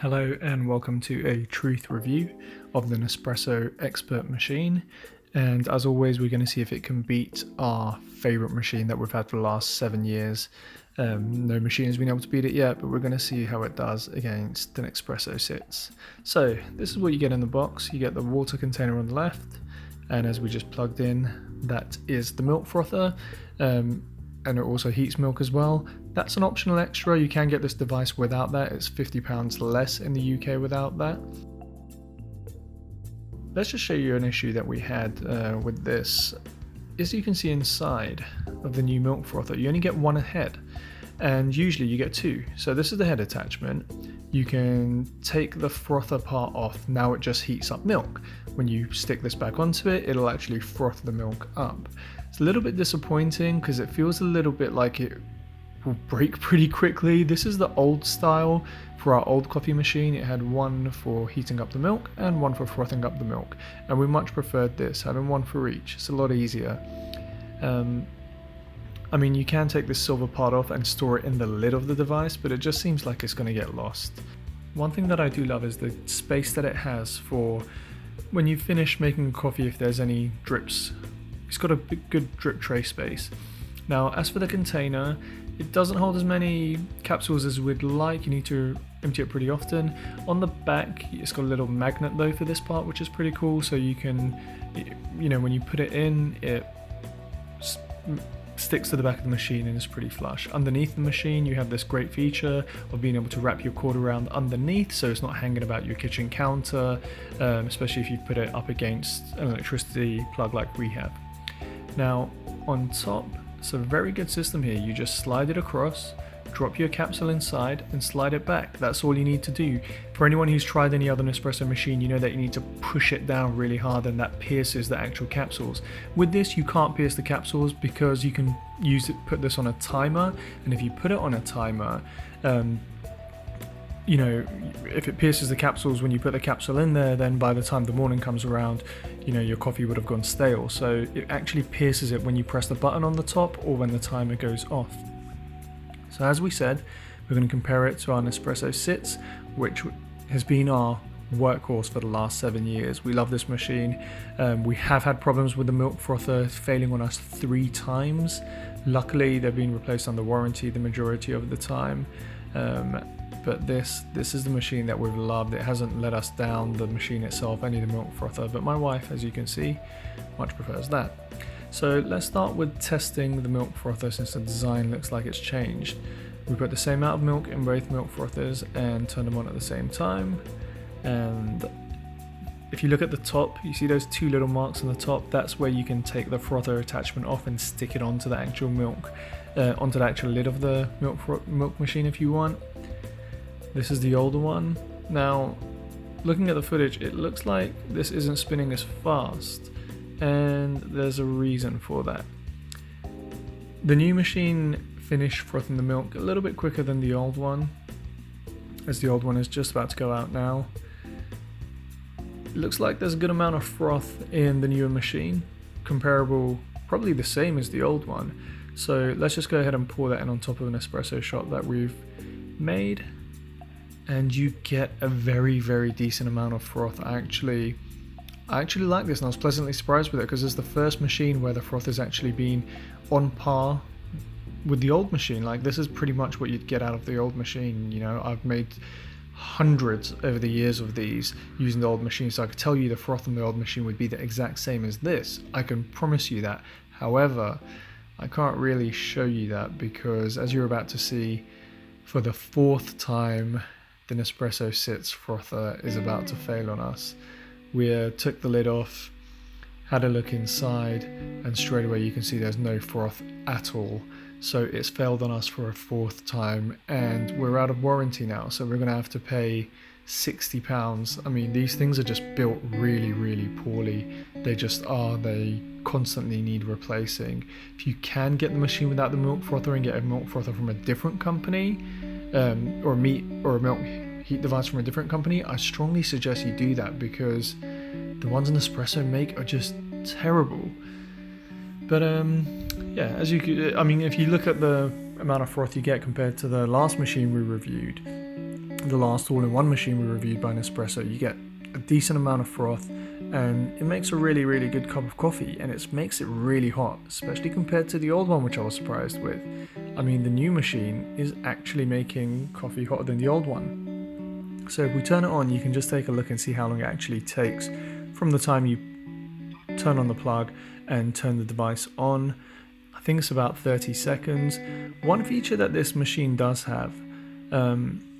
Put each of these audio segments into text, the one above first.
Hello and welcome to a truth review of the Nespresso Expert machine, and as always we're going to see if it can beat our favourite machine that we've had for the last 7 years. No machine has been able to beat it yet, but we're going to see how it does against the Nespresso Sits. So this is what you get in the box. You get the water container on the left, and as we just plugged in, that is the milk frother. And it also heats milk as well. That's an optional extra. You can get this device without that. It's £50 less in the UK without that. Let's just show you an issue that we had with this. As you can see inside of the new milk frother, you only get one head, and usually you get two. So this is the head attachment. You can take the frother part off. Now it just heats up milk. When you stick this back onto it, it'll actually froth the milk up. It's a little bit disappointing because it feels a little bit like it will break pretty quickly. This is the old style for our old coffee machine. It had one for heating up the milk and one for frothing up the milk, and we much preferred this, having one for each. It's a lot easier. I mean, you can take this silver part off and store it in the lid of the device, but it just seems like it's going to get lost. One thing that I do love is the space that it has for when you finish making coffee, if there's any drips. It's got a good drip tray space. Now, as for the container, it doesn't hold as many capsules as we'd like. You need to empty it pretty often. On the back, it's got a little magnet though for this part, which is pretty cool. So you can, when you put it in, it sticks to the back of the machine and is pretty flush. Underneath the machine, you have this great feature of being able to wrap your cord around underneath, so it's not hanging about your kitchen counter, especially if you put it up against an electricity plug like we have. Now, on top, it's a very good system here. You just slide it across, drop your capsule inside, and slide it back. That's all you need to do. For anyone who's tried any other Nespresso machine, you know that you need to push it down really hard, and that pierces the actual capsules. With this, you can't pierce the capsules because you can put this on a timer, and if you put it on a timer, if it pierces the capsules when you put the capsule in there, then by the time the morning comes around, your coffee would have gone stale. So it actually pierces it when you press the button on the top or when the timer goes off. So as we said, we're going to compare it to our Nespresso Sits, which has been our workhorse for the last 7 years. We love this machine. We have had problems with the milk frother failing on us 3 times. Luckily, they've been replaced under warranty the majority of the time. But this is the machine that we've loved. It hasn't let us down, the machine itself, only the milk frother. But my wife, as you can see, much prefers that. So let's start with testing the milk frother, since the design looks like it's changed. We put the same amount of milk in both milk frothers and turn them on at the same time. And if you look at the top, you see those 2 little marks on the top. That's where you can take the frother attachment off and stick it onto the actual milk, onto the actual lid of the milk machine if you want. This is the older one. Now, looking at the footage, it looks like this isn't spinning as fast, and there's a reason for that. The new machine finished frothing the milk a little bit quicker than the old one, as the old one is just about to go out now. It looks like there's a good amount of froth in the newer machine, comparable, probably the same as the old one. So let's just go ahead and pour that in on top of an espresso shot that we've made, and you get a very, very decent amount of froth. I actually like this, and I was pleasantly surprised with it because it's the first machine where the froth has actually been on par with the old machine. Like, this is pretty much what you'd get out of the old machine. I've made hundreds over the years of these using the old machine, so I could tell you the froth on the old machine would be the exact same as this. I can promise you that. However, I can't really show you that because, as you're about to see, for the 4th time, the Nespresso Sits frother is about to fail on us. We took the lid off, had a look inside, and straight away you can see there's no froth at all. So it's failed on us for a 4th time, and we're out of warranty now, so we're going to have to pay £60. I mean, these things are just built really, really poorly. They just are. They constantly need replacing. If you can get the machine without the milk frother and get a milk frother from a different company, or a milk heat device from a different company, I strongly suggest you do that, because the ones Nespresso make are just terrible. But yeah, if you look at the amount of froth you get compared to the last machine we reviewed, the last all-in-one machine we reviewed by Nespresso, you get a decent amount of froth, and it makes a really, really good cup of coffee, and it makes it really hot, especially compared to the old one, which I was surprised with. I mean, the new machine is actually making coffee hotter than the old one. So if we turn it on, you can just take a look and see how long it actually takes from the time you turn on the plug and turn the device on. I think it's about 30 seconds. One feature that this machine does have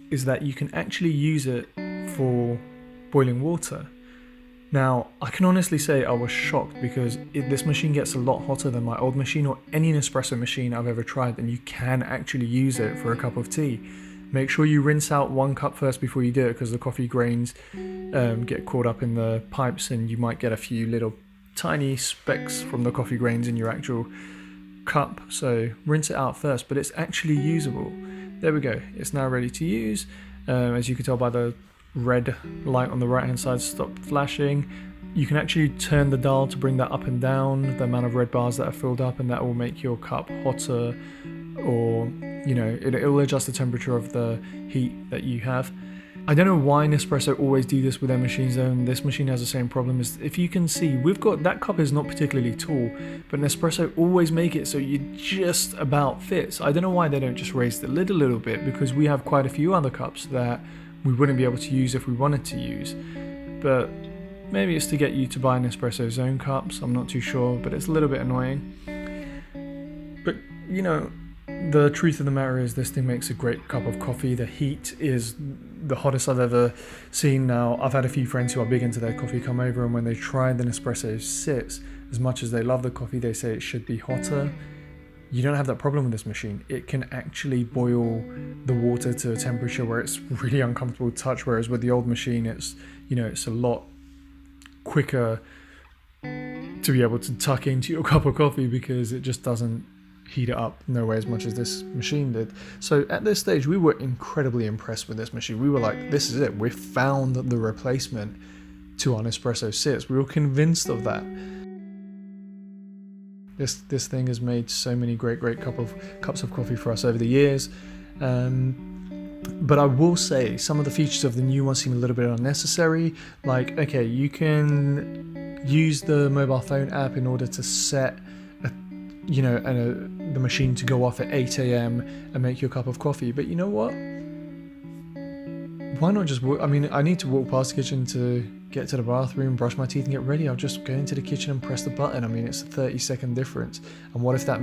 is that you can actually use it for boiling water. Now, I can honestly say I was shocked because this machine gets a lot hotter than my old machine or any Nespresso machine I've ever tried, and you can actually use it for a cup of tea. Make sure you rinse out 1 cup first before you do it, because the coffee grains get caught up in the pipes and you might get a few little tiny specks from the coffee grains in your actual cup. So rinse it out first, but it's actually usable. There we go. It's now ready to use. As you can tell by the red light on the right hand side stopped flashing. You can actually turn the dial to bring that up and down, the amount of red bars that are filled up, and that will make your cup hotter, or it will adjust the temperature of the heat that you have. I don't know why Nespresso always do this with their machines though, and this machine has the same problem. As if you can see, we've got that cup is not particularly tall, but Nespresso always make it so you just about fits. I don't know why they don't just raise the lid a little bit, because we have quite a few other cups that we wouldn't be able to use if we wanted to use. But maybe it's to get you to buy Nespresso's own cups, I'm not too sure, but it's a little bit annoying. But the truth of the matter is this thing makes a great cup of coffee. The heat is the hottest I've ever seen. Now, I've had a few friends who are big into their coffee come over, and when they try the Nespresso sits, as much as they love the coffee, they say it should be hotter. You don't have that problem with this machine. It can actually boil the water to a temperature where it's really uncomfortable to touch, whereas with the old machine, it's a lot quicker to be able to tuck into your cup of coffee, because it just doesn't heat it up nowhere as much as this machine did. So at this stage, we were incredibly impressed with this machine. We were like, this is it. We found the replacement to our Nespresso sits. We were convinced of that. This thing has made so many great cups of coffee for us over the years. But I will say some of the features of the new one seem a little bit unnecessary. Like, okay, you can use the mobile phone app in order to set the machine to go off at 8 a.m. and make your cup of coffee. But you know what? Why not just walk? I mean, I need to walk past the kitchen to get to the bathroom, brush my teeth and get ready. I'll just go into the kitchen and press the button. I mean, it's a 30-second difference. And what if that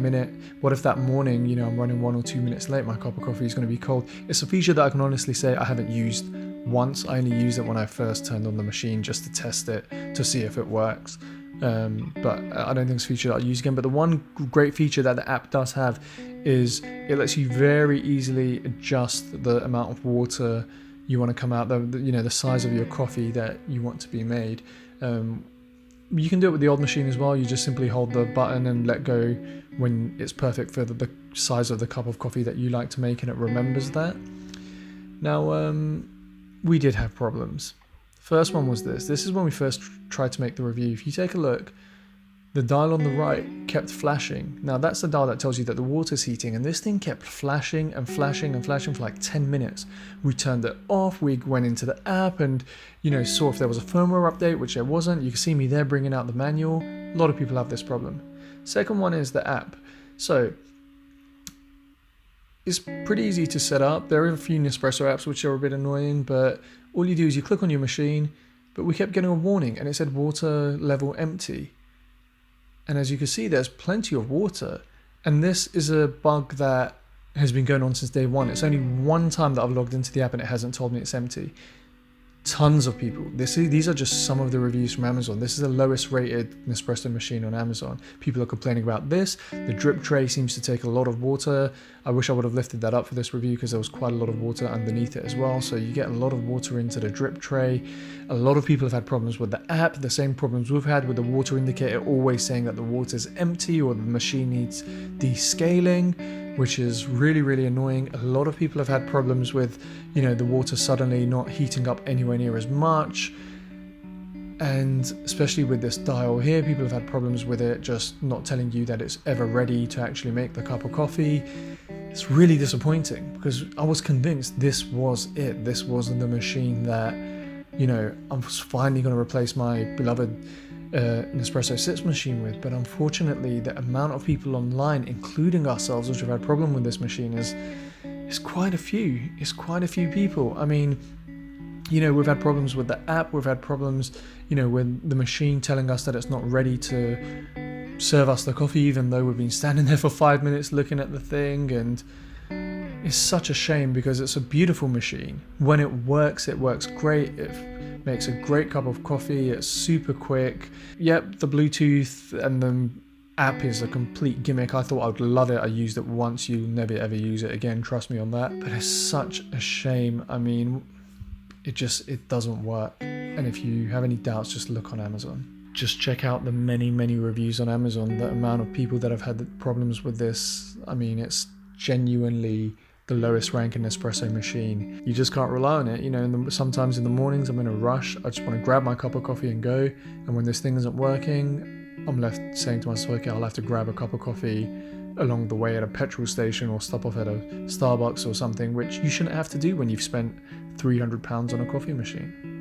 morning, I'm running 1 or 2 minutes late, my cup of coffee is going to be cold? It's a feature that I can honestly say I haven't used once. I only used it when I first turned on the machine just to test it, to see if it works. But I don't think it's a feature that I'll use again. But the one great feature that the app does have is it lets you very easily adjust the amount of water you want to come out, the size of your coffee that you want to be made. You can do it with the old machine as well. You just simply hold the button and let go when it's perfect for the size of the cup of coffee that you like to make, and it remembers that. Now, we did have problems. First one was this. This is when we first tried to make the review. If you take a look, the dial on the right kept flashing. Now that's the dial that tells you that the water's heating, and this thing kept flashing and flashing and flashing for like 10 minutes. We turned it off, we went into the app and saw if there was a firmware update, which there wasn't. You can see me there bringing out the manual. A lot of people have this problem. Second one is the app. So it's pretty easy to set up. There are a few Nespresso apps which are a bit annoying, but all you do is you click on your machine, but we kept getting a warning and it said water level empty. And as you can see, there's plenty of water. And this is a bug that has been going on since day one. It's only one time that I've logged into the app and it hasn't told me it's empty. Tons of people. These are just some of the reviews from Amazon. This is the lowest rated Nespresso machine on Amazon. People are complaining about this. The drip tray seems to take a lot of water. I wish I would have lifted that up for this review because there was quite a lot of water underneath it as well. So you get a lot of water into the drip tray. A lot of people have had problems with the app. The same problems we've had with the water indicator always saying that the water is empty or the machine needs descaling, which is really, really annoying. A lot of people have had problems with, the water suddenly not heating up anywhere near as much. And especially with this dial here, people have had problems with it just not telling you that it's ever ready to actually make the cup of coffee. It's really disappointing because I was convinced this was it. This was the machine that, I was finally going to replace my beloved Nespresso Sips machine with. But unfortunately, the amount of people online, including ourselves, which have had a problem with this machine is quite a few. It's quite a few people. I mean, we've had problems with the app. We've had problems, with the machine telling us that it's not ready to serve us the coffee, even though we've been standing there for 5 minutes looking at the thing. And it's such a shame because it's a beautiful machine. When it works great. It makes a great cup of coffee. It's super quick. Yep, the Bluetooth and the app is a complete gimmick. I thought I would love it. I used it once. You'll never ever use it again, trust me on that. But it's such a shame. I mean, it doesn't work. And if you have any doubts, just look on Amazon. Just check out the many reviews on Amazon. The amount of people that have had problems with this, I mean, it's genuinely the lowest ranking espresso machine. You just can't rely on it. Sometimes in the mornings I'm in a rush. I just want to grab my cup of coffee and go. And when this thing isn't working, I'm left saying to myself, okay, I'll have to grab a cup of coffee along the way at a petrol station or stop off at a Starbucks or something, which you shouldn't have to do when you've spent £300 on a coffee machine.